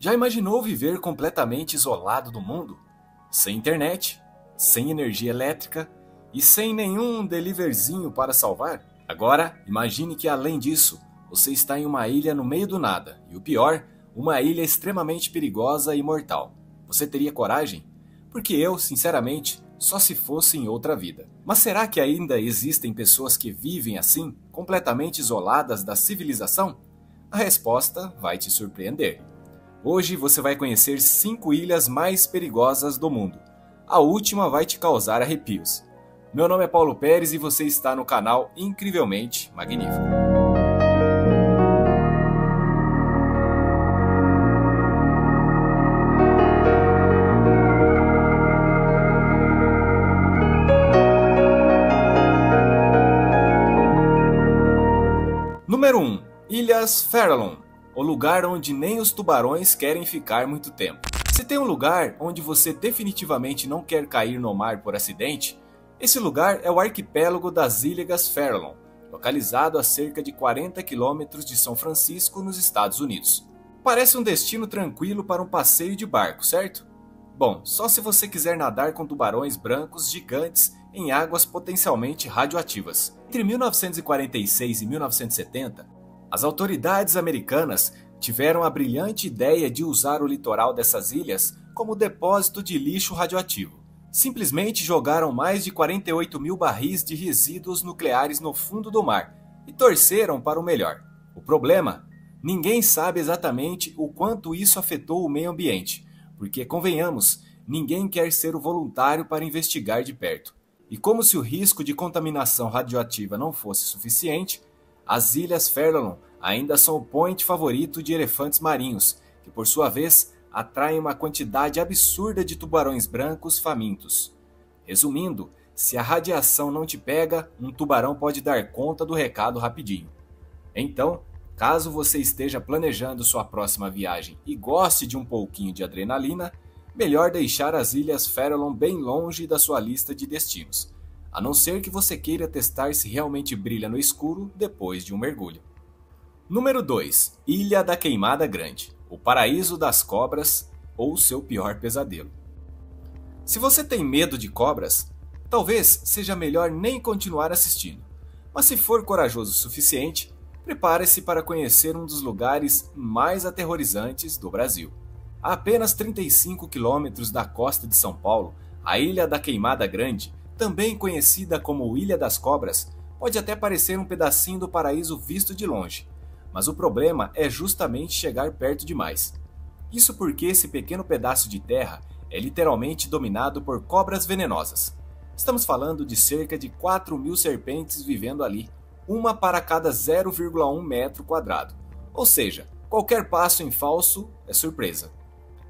Já imaginou viver completamente isolado do mundo? Sem internet, sem energia elétrica e sem nenhum deliverzinho para salvar? Agora, imagine que além disso, você está em uma ilha no meio do nada e o pior, uma ilha extremamente perigosa e mortal. Você teria coragem? Porque eu, sinceramente, só se fosse em outra vida. Mas será que ainda existem pessoas que vivem assim, completamente isoladas da civilização? A resposta vai te surpreender. Hoje você vai conhecer 5 ilhas mais perigosas do mundo. A última vai te causar arrepios. Meu nome é Paulo Pérez e você está no canal Incrivelmente Magnífico. Número 1. Ilhas Farallon, o lugar onde nem os tubarões querem ficar muito tempo. Se tem um lugar onde você definitivamente não quer cair no mar por acidente, esse lugar é o arquipélago das Ilhas Farallon, localizado a cerca de 40 quilômetros de São Francisco, nos Estados Unidos. Parece um destino tranquilo para um passeio de barco, certo? Bom, só se você quiser nadar com tubarões brancos gigantes em águas potencialmente radioativas. Entre 1946 e 1970, as autoridades americanas tiveram a brilhante ideia de usar o litoral dessas ilhas como depósito de lixo radioativo. Simplesmente jogaram mais de 48 mil barris de resíduos nucleares no fundo do mar e torceram para o melhor. O problema? Ninguém sabe exatamente o quanto isso afetou o meio ambiente, porque, convenhamos, ninguém quer ser o voluntário para investigar de perto. E como se o risco de contaminação radioativa não fosse suficiente, as Ilhas Farallon ainda são o point favorito de elefantes marinhos, que por sua vez atraem uma quantidade absurda de tubarões brancos famintos. Resumindo, se a radiação não te pega, um tubarão pode dar conta do recado rapidinho. Então, caso você esteja planejando sua próxima viagem e goste de um pouquinho de adrenalina, melhor deixar as Ilhas Farallon bem longe da sua lista de destinos, a não ser que você queira testar se realmente brilha no escuro depois de um mergulho. Número 2. Ilha da Queimada Grande, o paraíso das cobras ou seu pior pesadelo. Se você tem medo de cobras, talvez seja melhor nem continuar assistindo, mas se for corajoso o suficiente, prepare-se para conhecer um dos lugares mais aterrorizantes do Brasil. A apenas 35 quilômetros da costa de São Paulo, a Ilha da Queimada Grande, também conhecida como Ilha das Cobras, pode até parecer um pedacinho do paraíso visto de longe, mas o problema é justamente chegar perto demais. Isso porque esse pequeno pedaço de terra é literalmente dominado por cobras venenosas. Estamos falando de cerca de 4 mil serpentes vivendo ali, uma para cada 0,1 metro quadrado, ou seja, qualquer passo em falso é surpresa.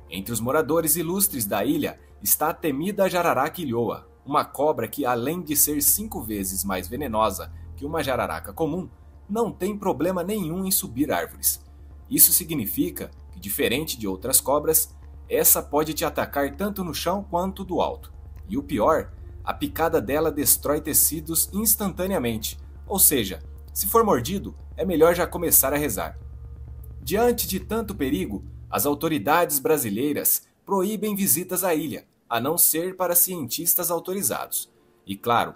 Entre os moradores ilustres da ilha está a temida jararaca ilhoa, uma cobra que, além de ser 5 vezes mais venenosa que uma jararaca comum, não tem problema nenhum em subir árvores. Isso significa que, diferente de outras cobras, essa pode te atacar tanto no chão quanto do alto. E o pior, a picada dela destrói tecidos instantaneamente, ou seja, se for mordido, é melhor já começar a rezar. Diante de tanto perigo, as autoridades brasileiras proíbem visitas à ilha, a não ser para cientistas autorizados. E claro,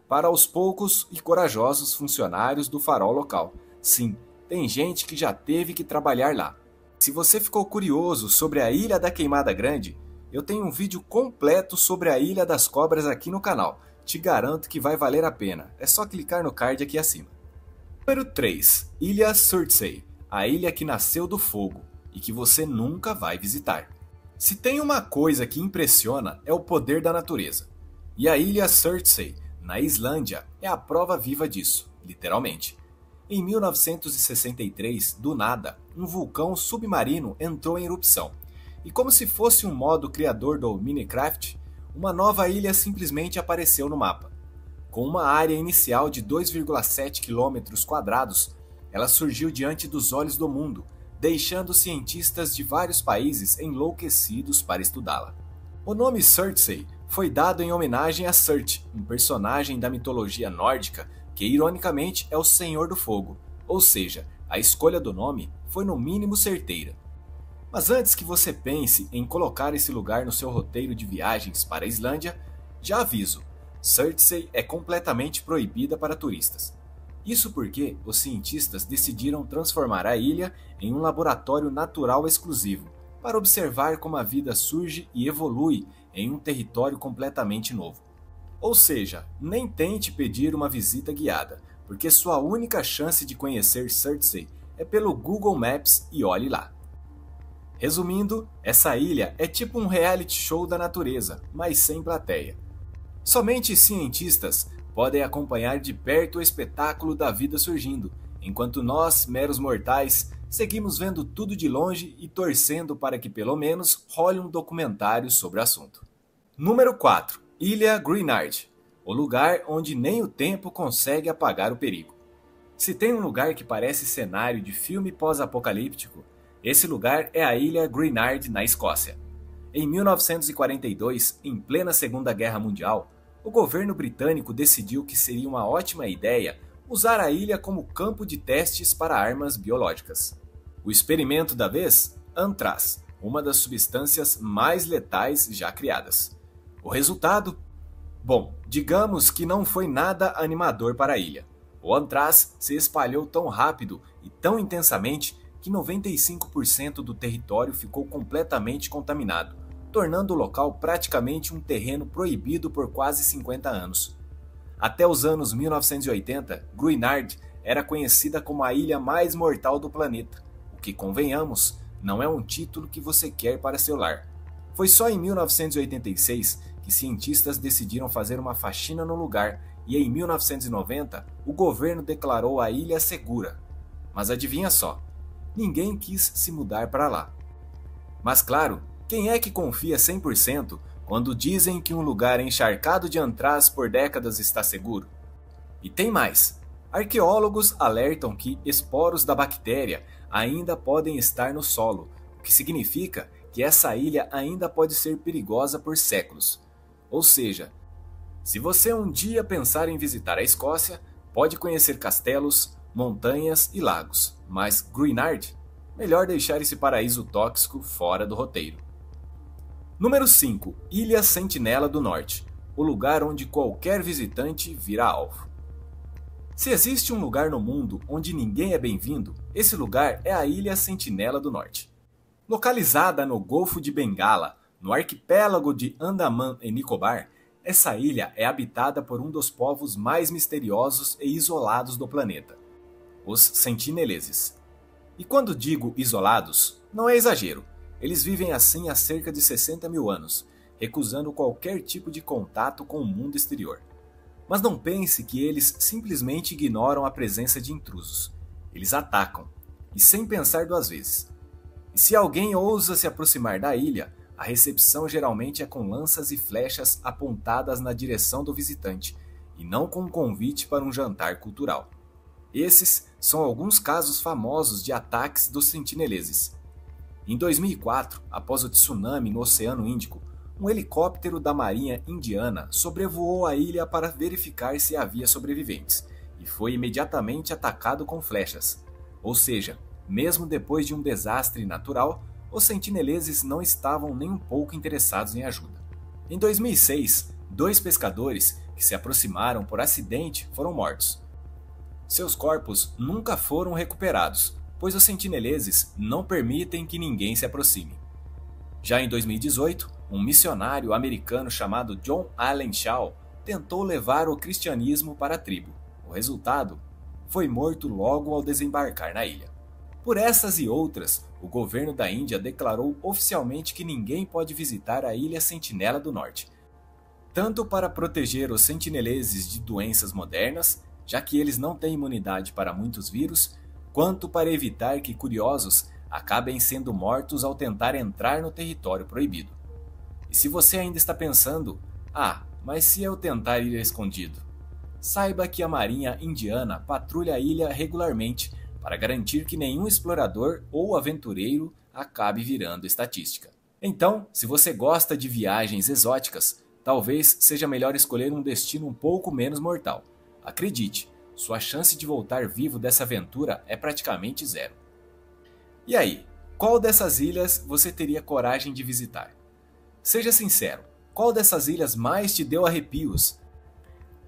para os poucos e corajosos funcionários do farol local. Sim, tem gente que já teve que trabalhar lá. Se você ficou curioso sobre a Ilha da Queimada Grande, eu tenho um vídeo completo sobre a Ilha das Cobras aqui no canal. Te garanto que vai valer a pena. É só clicar no card aqui acima. Número 3. Ilha Surtsey, a ilha que nasceu do fogo e que você nunca vai visitar. Se tem uma coisa que impressiona é o poder da natureza. E a Ilha Surtsey, na Islândia, é a prova viva disso, literalmente. Em 1963, do nada, um vulcão submarino entrou em erupção. E como se fosse um modo criador do Minecraft, uma nova ilha simplesmente apareceu no mapa. Com uma área inicial de 2,7 km², ela surgiu diante dos olhos do mundo, deixando cientistas de vários países enlouquecidos para estudá-la. O nome Surtsey foi dado em homenagem a Surt, um personagem da mitologia nórdica que ironicamente é o Senhor do Fogo, ou seja, a escolha do nome foi no mínimo certeira. Mas antes que você pense em colocar esse lugar no seu roteiro de viagens para a Islândia, já aviso, Surtsey é completamente proibida para turistas. Isso porque os cientistas decidiram transformar a ilha em um laboratório natural exclusivo, para observar como a vida surge e evolui em um território completamente novo. Ou seja, nem tente pedir uma visita guiada, porque sua única chance de conhecer Surtsey é pelo Google Maps e olhe lá. Resumindo, essa ilha é tipo um reality show da natureza, mas sem plateia. Somente cientistas podem acompanhar de perto o espetáculo da vida surgindo, enquanto nós, meros mortais, seguimos vendo tudo de longe e torcendo para que pelo menos role um documentário sobre o assunto. Número 4. Ilha Greenard, o lugar onde nem o tempo consegue apagar o perigo. Se tem um lugar que parece cenário de filme pós-apocalíptico, esse lugar é a Ilha Greenard, na Escócia. Em 1942, em plena Segunda Guerra Mundial, o governo britânico decidiu que seria uma ótima ideia usar a ilha como campo de testes para armas biológicas. O experimento da vez? Anthrax, uma das substâncias mais letais já criadas. O resultado? Bom, digamos que não foi nada animador para a ilha. O Anthrax se espalhou tão rápido e tão intensamente que 95% do território ficou completamente contaminado, tornando o local praticamente um terreno proibido por quase 50 anos. Até os anos 1980, Greenard era conhecida como a ilha mais mortal do planeta, o que, convenhamos, não é um título que você quer para seu lar. Foi só em 1986 que cientistas decidiram fazer uma faxina no lugar e em 1990 o governo declarou a ilha segura. Mas adivinha só, ninguém quis se mudar para lá. Mas claro, quem é que confia 100% quando dizem que um lugar encharcado de Anthrax por décadas está seguro? E tem mais. Arqueólogos alertam que esporos da bactéria ainda podem estar no solo, o que significa que essa ilha ainda pode ser perigosa por séculos. Ou seja, se você um dia pensar em visitar a Escócia, pode conhecer castelos, montanhas e lagos, mas Greenard? Melhor deixar esse paraíso tóxico fora do roteiro. Número 5. Ilha Sentinela do Norte, o lugar onde qualquer visitante vira alvo. Se existe um lugar no mundo onde ninguém é bem-vindo, esse lugar é a Ilha Sentinela do Norte. Localizada no Golfo de Bengala, no arquipélago de Andaman e Nicobar, essa ilha é habitada por um dos povos mais misteriosos e isolados do planeta, os sentineleses. E quando digo isolados, não é exagero, eles vivem assim há cerca de 60 mil anos, recusando qualquer tipo de contato com o mundo exterior. Mas não pense que eles simplesmente ignoram a presença de intrusos. Eles atacam, e sem pensar duas vezes. E se alguém ousa se aproximar da ilha, a recepção geralmente é com lanças e flechas apontadas na direção do visitante, e não com um convite para um jantar cultural. Esses são alguns casos famosos de ataques dos sentineleses. Em 2004, após o tsunami no Oceano Índico, um helicóptero da Marinha Indiana sobrevoou a ilha para verificar se havia sobreviventes, e foi imediatamente atacado com flechas. Ou seja, mesmo depois de um desastre natural, os sentineleses não estavam nem um pouco interessados em ajuda. Em 2006, 2 pescadores que se aproximaram por acidente foram mortos. Seus corpos nunca foram recuperados, pois os sentineleses não permitem que ninguém se aproxime. Já em 2018, um missionário americano chamado John Allen Shaw tentou levar o cristianismo para a tribo. O resultado? Foi morto logo ao desembarcar na ilha. Por essas e outras, o governo da Índia declarou oficialmente que ninguém pode visitar a Ilha Sentinela do Norte, tanto para proteger os sentineleses de doenças modernas, já que eles não têm imunidade para muitos vírus, quanto para evitar que curiosos acabem sendo mortos ao tentar entrar no território proibido. E se você ainda está pensando, mas se eu tentar ir escondido? Saiba que a Marinha Indiana patrulha a ilha regularmente para garantir que nenhum explorador ou aventureiro acabe virando estatística. Então, se você gosta de viagens exóticas, talvez seja melhor escolher um destino um pouco menos mortal. Acredite, sua chance de voltar vivo dessa aventura é praticamente zero. E aí, Qual dessas ilhas você teria coragem de visitar? Seja sincero, qual dessas ilhas mais te deu arrepios?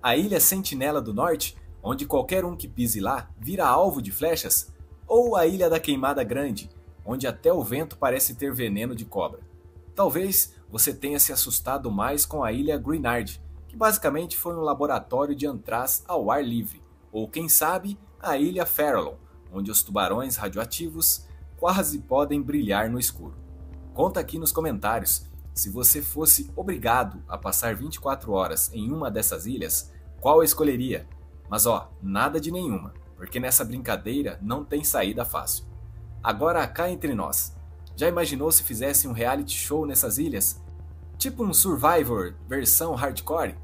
A Ilha Sentinela do Norte, onde qualquer um que pise lá vira alvo de flechas? Ou a Ilha da Queimada Grande, onde até o vento parece ter veneno de cobra? Talvez você tenha se assustado mais com a Ilha Greenard, que basicamente foi um laboratório de antraz ao ar livre, ou quem sabe a Ilha Farallon, onde os tubarões radioativos quase podem brilhar no escuro. Conta aqui nos comentários, se você fosse obrigado a passar 24 horas em uma dessas ilhas, qual escolheria? Mas nada de nenhuma, porque nessa brincadeira não tem saída fácil. Agora cá entre nós, já imaginou se fizesse um reality show nessas ilhas? Tipo um Survivor versão hardcore,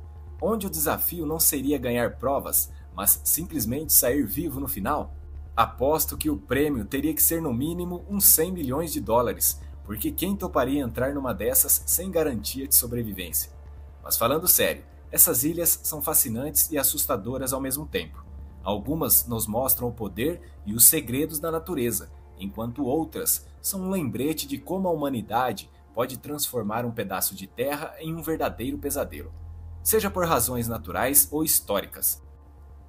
onde o desafio não seria ganhar provas, mas simplesmente sair vivo no final? Aposto que o prêmio teria que ser no mínimo uns 100 milhões de dólares, porque quem toparia entrar numa dessas sem garantia de sobrevivência? Mas falando sério, essas ilhas são fascinantes e assustadoras ao mesmo tempo. Algumas nos mostram o poder e os segredos da natureza, enquanto outras são um lembrete de como a humanidade pode transformar um pedaço de terra em um verdadeiro pesadelo, seja por razões naturais ou históricas.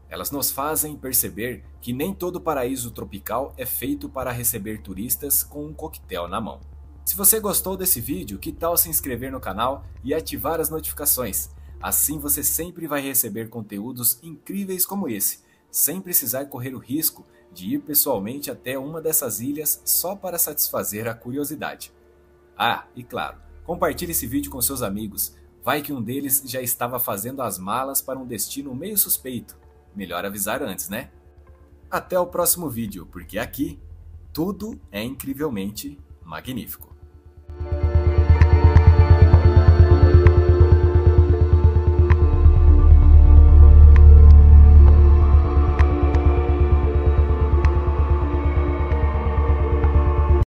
Elas nos fazem perceber que nem todo paraíso tropical é feito para receber turistas com um coquetel na mão. Se você gostou desse vídeo, que tal se inscrever no canal e ativar as notificações? Assim você sempre vai receber conteúdos incríveis como esse, sem precisar correr o risco de ir pessoalmente até uma dessas ilhas só para satisfazer a curiosidade. E claro, compartilhe esse vídeo com seus amigos, vai que um deles já estava fazendo as malas para um destino meio suspeito. Melhor avisar antes, né? Até o próximo vídeo, porque aqui tudo é incrivelmente magnífico.